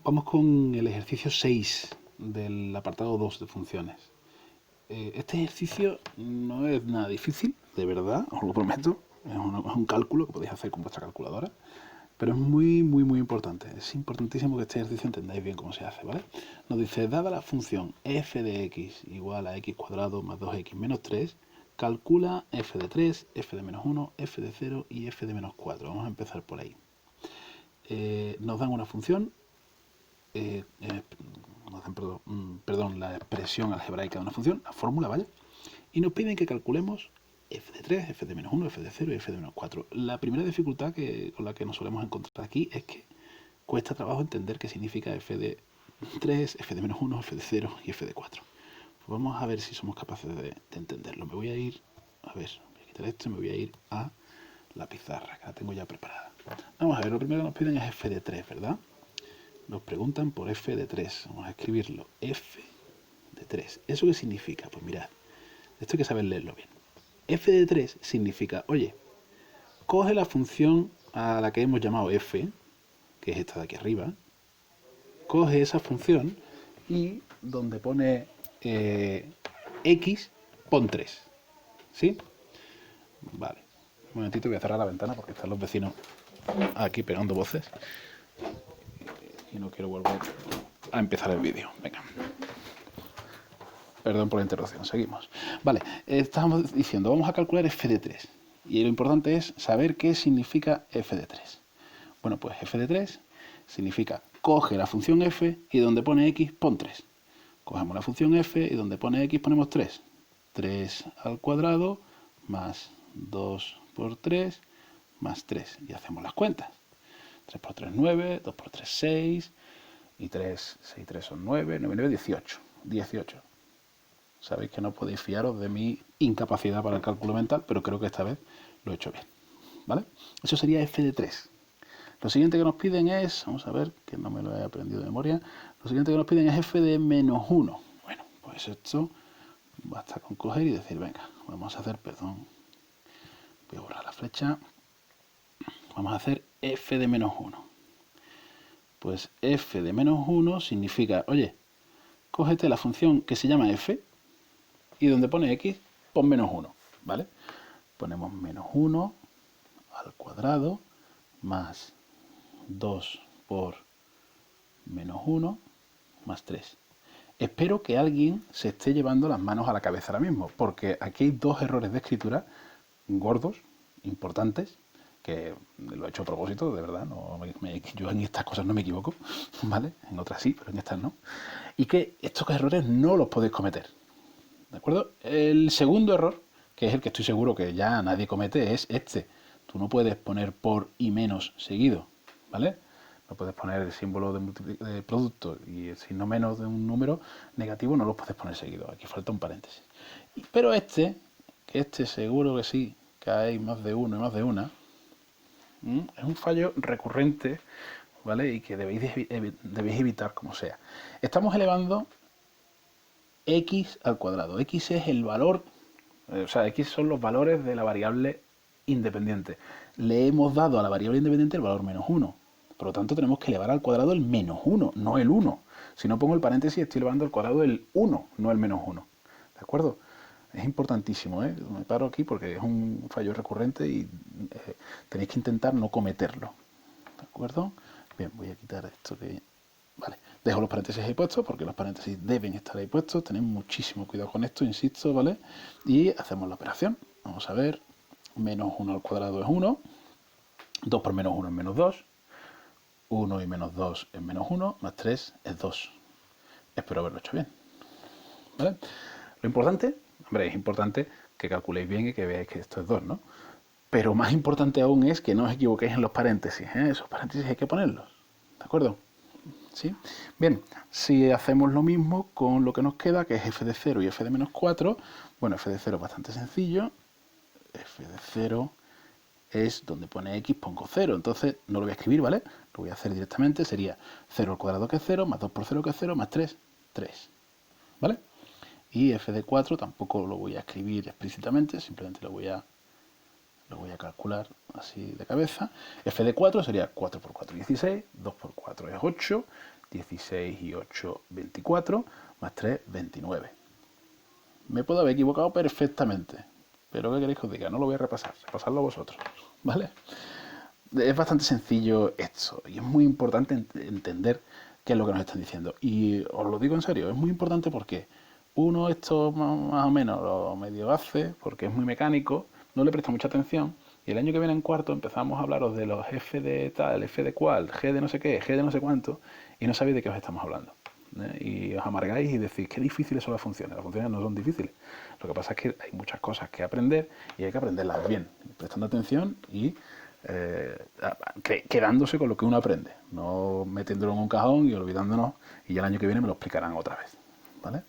Vamos con el ejercicio 6 del apartado 2 de funciones. Este ejercicio no es nada difícil, de verdad, os lo prometo. Es un cálculo que podéis hacer con vuestra calculadora, pero es muy importante. Es importantísimo que este ejercicio entendáis bien cómo se hace, ¿vale? Nos dice, dada la función f de x igual a x cuadrado más 2x menos 3, calcula f de 3, f de menos 1, f de 0 y f de menos 4. Vamos a empezar por ahí. Nos dan una función, la expresión algebraica de una función, la fórmula, ¿vale? Y nos piden que calculemos f de 3, f de menos 1, f de 0 y f de menos 4. La primera dificultad con la que nos solemos encontrar aquí es que cuesta trabajo entender qué significa f de 3, f de menos 1, f de 0 y f de 4. Pues vamos a ver si somos capaces de entenderlo. Me voy a ir, voy a quitar esto y me voy a ir a la pizarra, que la tengo ya preparada. Vamos a ver, lo primero que nos piden es f de 3, ¿verdad? Nos preguntan por f de 3. Vamos a escribirlo, f de 3. ¿Eso qué significa? Pues mirad, esto hay que saber leerlo bien. F de 3 significa, oye, coge la función a la que hemos llamado f, que es esta de aquí arriba, coge esa función y donde pone x, pon 3. ¿Sí? Vale. Un momentito, voy a cerrar la ventana porque están los vecinos aquí pegando voces y no quiero volver a empezar el vídeo. Venga. Perdón por la interrupción, seguimos. Vale, estábamos diciendo, vamos a calcular f de 3. Y lo importante es saber qué significa f de 3. Bueno, pues f de 3 significa coge la función f y donde pone x pon 3. Cogemos la función f y donde pone x ponemos 3. 3 al cuadrado más 2 por 3 más 3. Y hacemos las cuentas. 3 por 3, 9, 2 por 3, 6, y 3, 6 y 3 son 9, 9, 9, 18. 18. Sabéis que no podéis fiaros de mi incapacidad para el cálculo mental, pero creo que esta vez lo he hecho bien. ¿Vale? Eso sería f de 3. Lo siguiente que nos piden es, vamos a ver, que no me lo he aprendido de memoria, lo siguiente que nos piden es f de menos 1. Bueno, pues esto basta con coger y decir, venga, vamos a hacer, perdón, voy a borrar la flecha, vamos a hacer f de menos 1. Pues f de menos 1 significa, oye, cógete la función que se llama f y donde pone x, pon menos 1, ¿vale? Ponemos menos 1 al cuadrado más 2 por menos 1 más 3. Espero que alguien se esté llevando las manos a la cabeza ahora mismo, porque aquí hay dos errores de escritura gordos, importantes, que lo he hecho a propósito, de verdad, yo en estas cosas no me equivoco, ¿vale? En otras sí, pero en estas no. Y que estos errores no los podéis cometer, ¿de acuerdo? El segundo error, que es el que estoy seguro que ya nadie comete, es este. Tú no puedes poner por y menos seguido, ¿vale? No puedes poner el símbolo de producto y el signo menos de un número negativo, no los puedes poner seguido. Aquí falta un paréntesis. Pero que este seguro que sí, que hay más de uno y más de una, es un fallo recurrente, ¿vale? Y que debéis evitar como sea. Estamos elevando x al cuadrado. X es el valor, o sea, x son los valores de la variable independiente. Le hemos dado a la variable independiente el valor menos 1. Por lo tanto, tenemos que elevar al cuadrado el menos 1, no el 1. Si no pongo el paréntesis, estoy elevando al cuadrado el 1, no el menos 1. ¿De acuerdo? Es importantísimo, ¿eh? Me paro aquí porque es un fallo recurrente y tenéis que intentar no cometerlo. ¿De acuerdo? Bien, voy a quitar esto que... Vale, dejo los paréntesis ahí puestos porque los paréntesis deben estar ahí puestos. Tened muchísimo cuidado con esto, insisto, ¿vale? Y hacemos la operación. Vamos a ver, menos 1 al cuadrado es 1, 2 por menos 1 es menos 2, 1 y menos 2 es menos 1, más 3 es 2. Espero haberlo hecho bien, ¿vale? Lo importante, hombre, es importante que calculéis bien y que veáis que esto es 2, ¿no? Pero más importante aún es que no os equivoquéis en los paréntesis, ¿eh? Esos paréntesis hay que ponerlos, ¿de acuerdo? ¿Sí? Bien, si hacemos lo mismo con lo que nos queda, que es f de 0 y f de menos 4, bueno, f de 0 es bastante sencillo, f de 0 es donde pone x, pongo 0, entonces no lo voy a escribir, ¿vale? Lo voy a hacer directamente, sería 0 al cuadrado que es 0, más 2 por 0 que es 0, más 3, 3, ¿vale? Y f de 4 tampoco lo voy a escribir explícitamente, simplemente lo voy a calcular así de cabeza. F de 4 sería 4 por 4, 16, 2 por 4 es 8, 16 y 8, 24, más 3, 29. Me puedo haber equivocado perfectamente, pero ¿qué queréis que os diga? No lo voy a repasar, repasadlo vosotros, ¿vale? Es bastante sencillo esto y es muy importante entender qué es lo que nos están diciendo. Y os lo digo en serio, es muy importante porque uno esto más o menos lo medio hace porque es muy mecánico, no le presta mucha atención y el año que viene en cuarto empezamos a hablaros de los F de tal, F de cual, G de no sé qué, G de no sé cuánto y no sabéis de qué os estamos hablando. Y os amargáis y decís, qué difíciles son las funciones. Las funciones no son difíciles. Lo que pasa es que hay muchas cosas que aprender y hay que aprenderlas bien, prestando atención y quedándose con lo que uno aprende, no metiéndolo en un cajón y olvidándonos y ya el año que viene me lo explicarán otra vez, ¿vale?